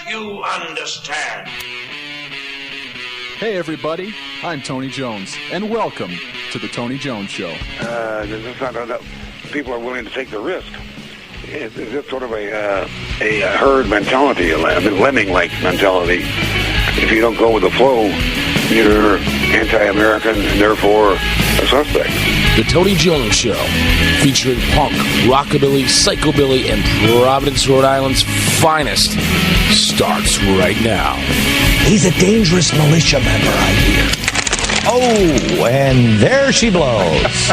you understand. Hey everybody, I'm Tony Jones, and welcome to the Tony Jones Show. People are willing to take the risk. It's sort of a herd mentality, a lemming-like mentality. If you don't go with the flow, you're anti-American and therefore a suspect. The Tony Jones Show, featuring punk, rockabilly, psychobilly, and Providence, Rhode Island's finest, starts right now. He's a dangerous militia member, I hear. Oh, and there she blows.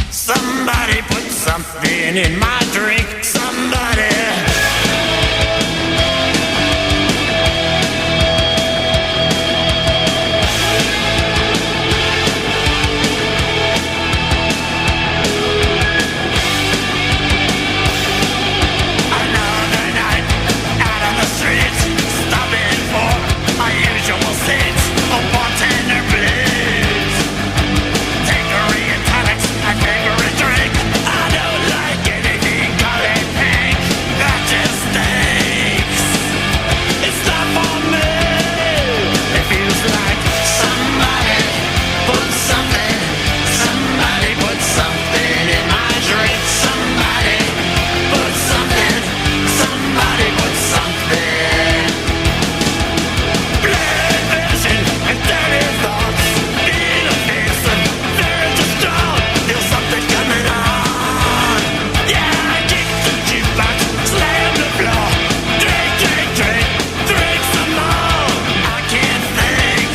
Somebody put something in my drink. Somebody. Another night out on the streets, stopping for my usual seats. A bartender, please. Tankery and tonics, my favorite drink. I don't like anything colored pink. That just stinks. It's not for me. It feels like somebody put something. Somebody put something in my drink. Somebody put something. Somebody put something. Blood vision and dirty thoughts. Being offensive, very distraught. Feel something coming on. Yeah, I kick the jukebox, slam the floor. Drink, drink, drink, drink some more. I can't think.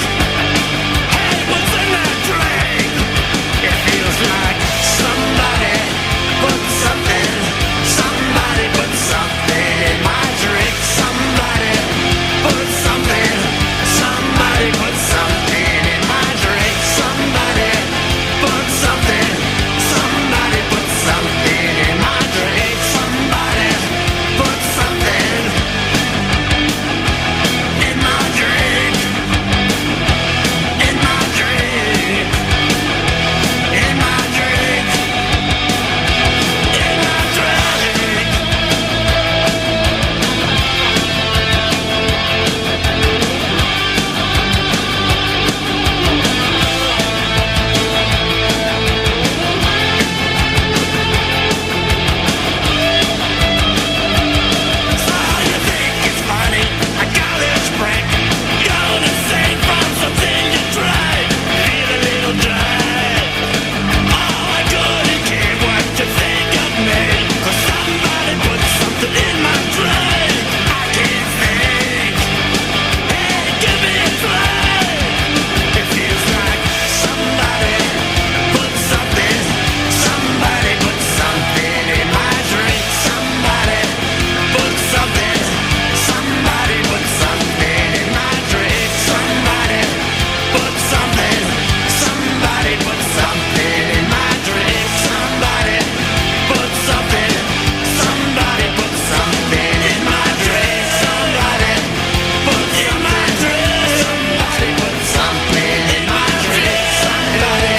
Hey, what's in that drink? It feels like somebody put something. Somebody put something in my drink. Somebody put something. Somebody put something in my drink. Somebody put something. Somebody put something in my drink. Somebody put something in my drink. In my drink. In my drink. In my drink. So you think it's funny, a college prank? Gonna sing from something you tried. Feel a little dry. Oh, I couldn't care what you think of me. 'Cause somebody put something in my drink. I can't think. Hey, give me a try. It feels like somebody put something. Somebody put something in my drink. Somebody put something. Somebody put something in my drink. Somebody put something. Somebody put something in my drink. Somebody put something. Somebody put something in my drink. Somebody put in my drink. Somebody put something in my drink. Somebody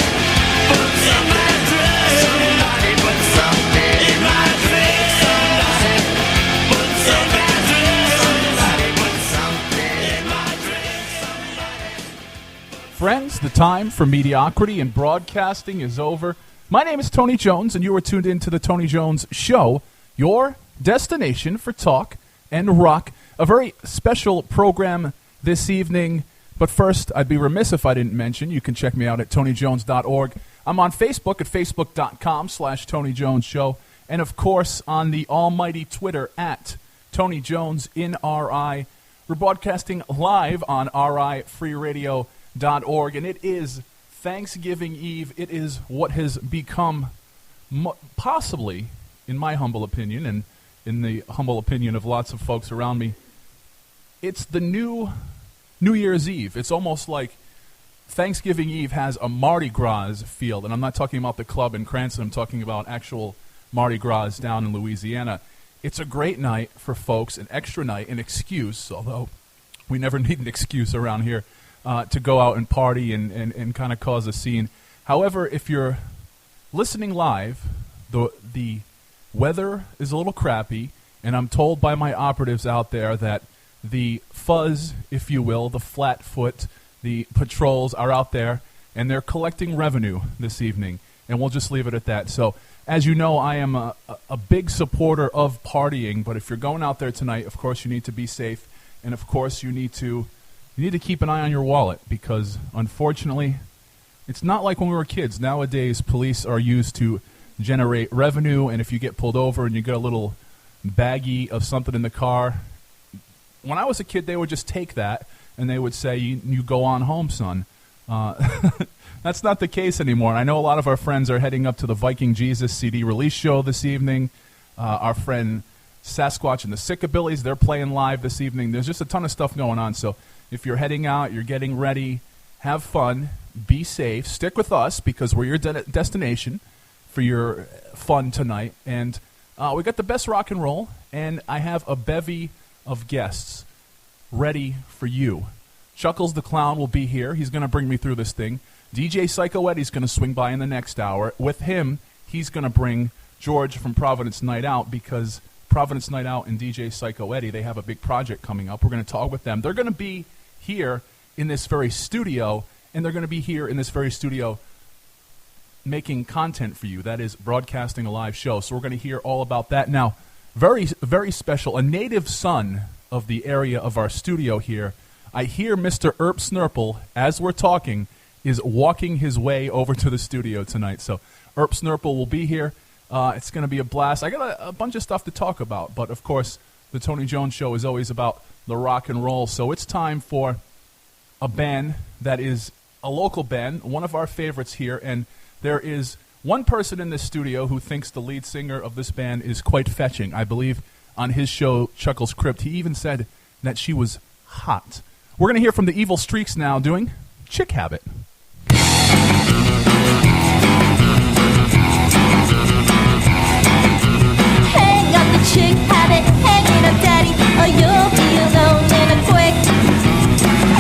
put in my drink. Somebody put something in my drink. Somebody put in my drink. Somebody put something in my drink. Friends, the time for mediocrity in broadcasting is over. My name is Tony Jones, and you are tuned in to the Tony Jones Show, your destination for talk and rock. A very special program this evening. But first, I'd be remiss if I didn't mention, you can check me out at tonyjones.org. I'm on Facebook at facebook.com/Tony Jones Show. And, of course, on the almighty Twitter at Tony Jones in RI. We're broadcasting live on rifreeradio.org. And it is Thanksgiving Eve. It is what has become possibly, in my humble opinion, and in the humble opinion of lots of folks around me, it's the New Year's Eve. It's almost like Thanksgiving Eve has a Mardi Gras feel, and I'm not talking about the club in Cranston. I'm talking about actual Mardi Gras down in Louisiana. It's a great night for folks, an extra night, an excuse, although we never need an excuse around here, to go out and party and kind of cause a scene. However, if you're listening live, the weather is a little crappy, and I'm told by my operatives out there that the fuzz, if you will, the flatfoot, the patrols are out there, and they're collecting revenue this evening, and we'll just leave it at that. So, as you know, I am a big supporter of partying, but if you're going out there tonight, of course, you need to be safe, and of course, you need to keep an eye on your wallet, because, unfortunately, it's not like when we were kids. Nowadays, police are used to generate revenue, and if you get pulled over and you get a little baggie of something in the car, when I was a kid, they would just take that, and they would say, you go on home, son. That's not the case anymore. And I know a lot of our friends are heading up to the Viking Jesus CD release show this evening. Our friend Sasquatch and the Sickabillies, they're playing live this evening. There's just a ton of stuff going on. So if you're heading out, you're getting ready, have fun, be safe, stick with us because we're your destination for your fun tonight. And we got the best rock and roll, and I have a bevy of guests ready for you. Chuckles the Klown will be here. He's going to bring me through this thing. DJ Psycho Eddie's going to swing by in the next hour. With him, he's going to bring George from Providence Night Out, because Providence Night Out and DJ Psycho Eddie, they have a big project coming up. We're going to talk with them. They're going to be here in this very studio, and they're going to be here in this very studio making content for you. That is broadcasting a live show. So we're going to hear all about that. Now, very, very special, a native son of the area of our studio here. I hear Mr. Erp Snurple, as we're talking, is walking his way over to the studio tonight. So Erp Snurple will be here. It's going to be a blast. I got a bunch of stuff to talk about, but of course, the Tony Jones Show is always about the rock and roll. So it's time for a band that is a local band, one of our favorites here, and there is one person in this studio who thinks the lead singer of this band is quite fetching. I believe on his show, Chuckles Crypt, he even said that she was hot. We're going to hear from the Evil Streaks now doing Chick Habit. Hang up the chick habit, hang it up, daddy, or you'll be alone in a quick.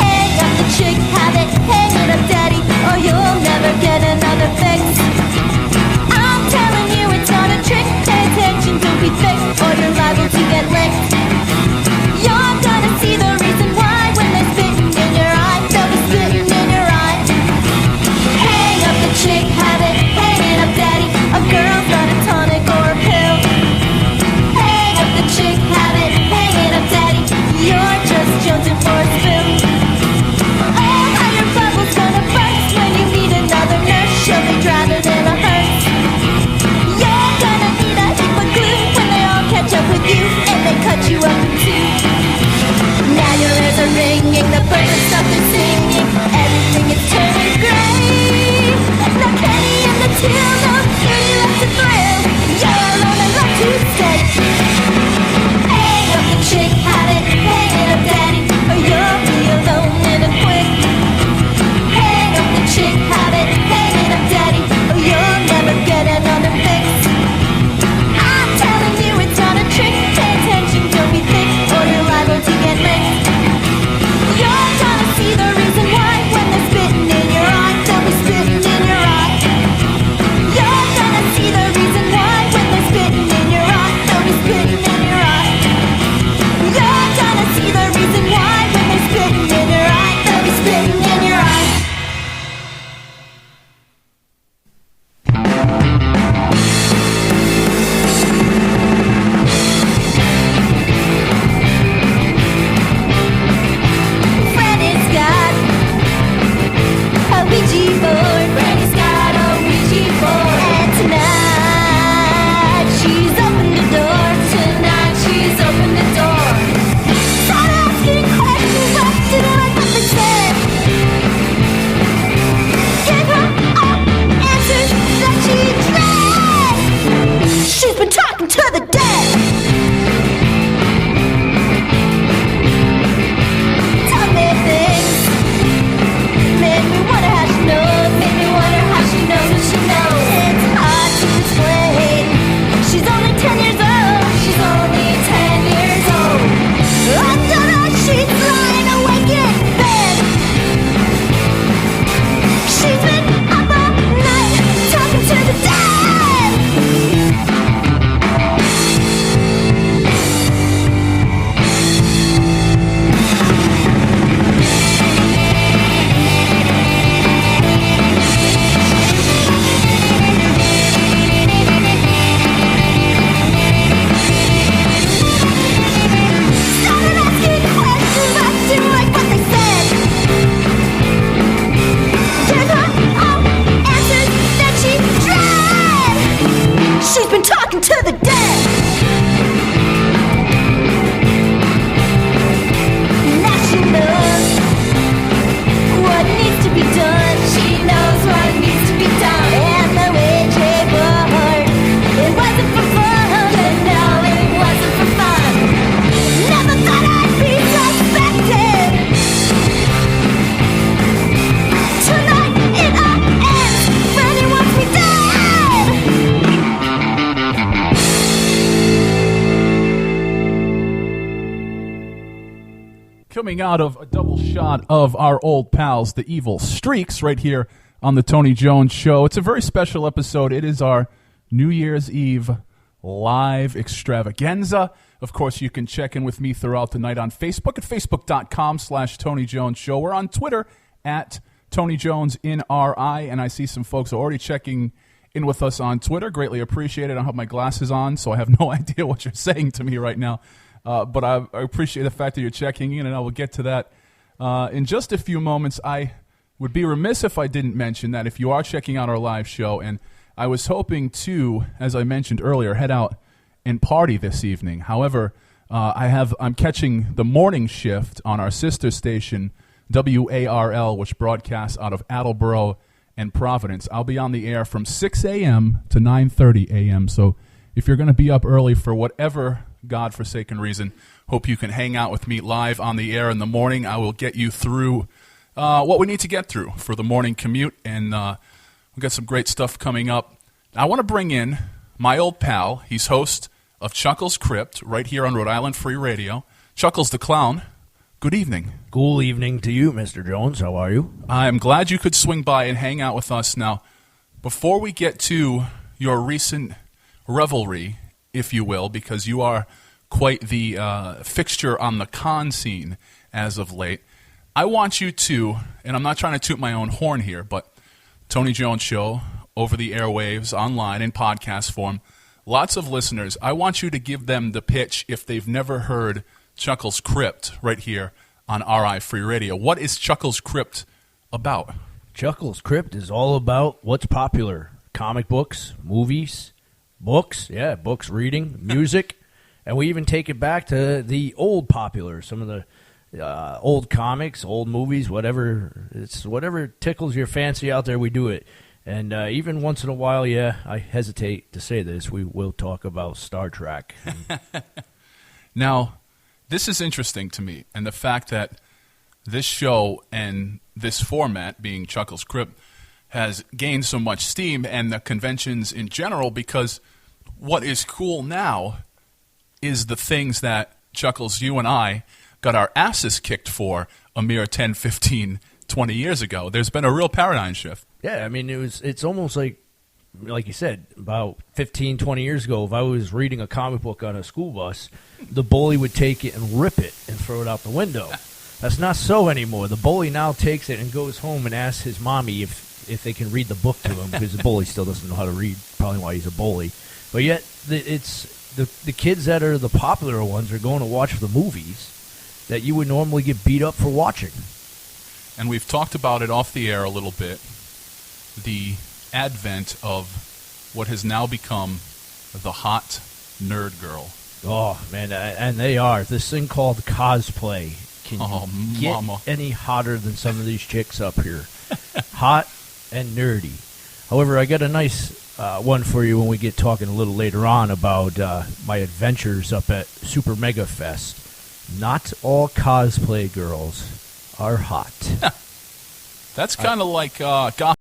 Hang up the chick habit, hang it up, daddy, or you'll never get another fix. I'm telling you it's not a trick, pay attention, don't be thick, or you're liable to get licked. You're gonna see the reason why when they're spitting in your eye, they'll be spitting in your eye. coming out of a double shot of our old pals, the Evil Streaks, right here on the Tony Jones Show. It's a very special episode. It is our New Year's Eve live extravaganza. Of course, you can check in with me throughout the night on Facebook at facebook.com/Tony Jones Show. We're on Twitter at Tony Jones NRI, and I see some folks already checking in with us on Twitter. Greatly appreciate it. I don't have my glasses on, so I have no idea what you're saying to me right now. But I appreciate the fact that you're checking in, and I will get to that in just a few moments. I would be remiss if I didn't mention that if you are checking out our live show, and I was hoping to, as I mentioned earlier, head out and party this evening. However, I'm catching the morning shift on our sister station, WARL, which broadcasts out of Attleboro and Providence. I'll be on the air from 6 a.m. to 9:30 a.m., so if you're going to be up early for whatever godforsaken reason, hope you can hang out with me live on the air in the morning. I will get you through what we need to get through for the morning commute, and we've got some great stuff coming up. I want to bring in my old pal. He's host of Chuckles Crypt right here on Rhode Island Free Radio. Chuckles the Klown, good evening. Good evening to you, Mr. Jones. How are you? I'm glad you could swing by and hang out with us. Now, before we get to your recent revelry, if you will, because you are quite the fixture on the con scene as of late, I want you to, and I'm not trying to toot my own horn here, but Tony Jones Show, over the airwaves, online, in podcast form, lots of listeners. I want you to give them the pitch if they've never heard Chuckles Crypt right here on RI Free Radio. What is Chuckles Crypt about? Chuckles Crypt is all about what's popular. Comic books, movies, books, reading, music, and we even take it back to the old popular, some of the old comics, old movies, whatever. It's whatever tickles your fancy out there, we do it. And even once in a while, I hesitate to say this, we will talk about Star Trek. Now, this is interesting to me, and the fact that this show and this format, being Chuckles Crypt, has gained so much steam, and the conventions in general, because what is cool now is the things that, Chuckles, you and I got our asses kicked for a mere 10, 15, 20 years ago. There's been a real paradigm shift. Yeah, I mean, it's almost like you said, about 15, 20 years ago, if I was reading a comic book on a school bus, the bully would take it and rip it and throw it out the window. That's not so anymore. The bully now takes it and goes home and asks his mommy if they can read the book to him, because the bully still doesn't know how to read, probably why he's a bully. But yet, it's the kids that are the popular ones are going to watch the movies that you would normally get beat up for watching. And we've talked about it off the air a little bit, the advent of what has now become the hot nerd girl. Oh, man, and they are. This thing called cosplay. Can you get mama. any hotter than some of these chicks up here? Hot and nerdy. However, I got a nice one for you when we get talking a little later on about my adventures up at Super Mega Fest. Not all cosplay girls are hot. That's kind of like goth.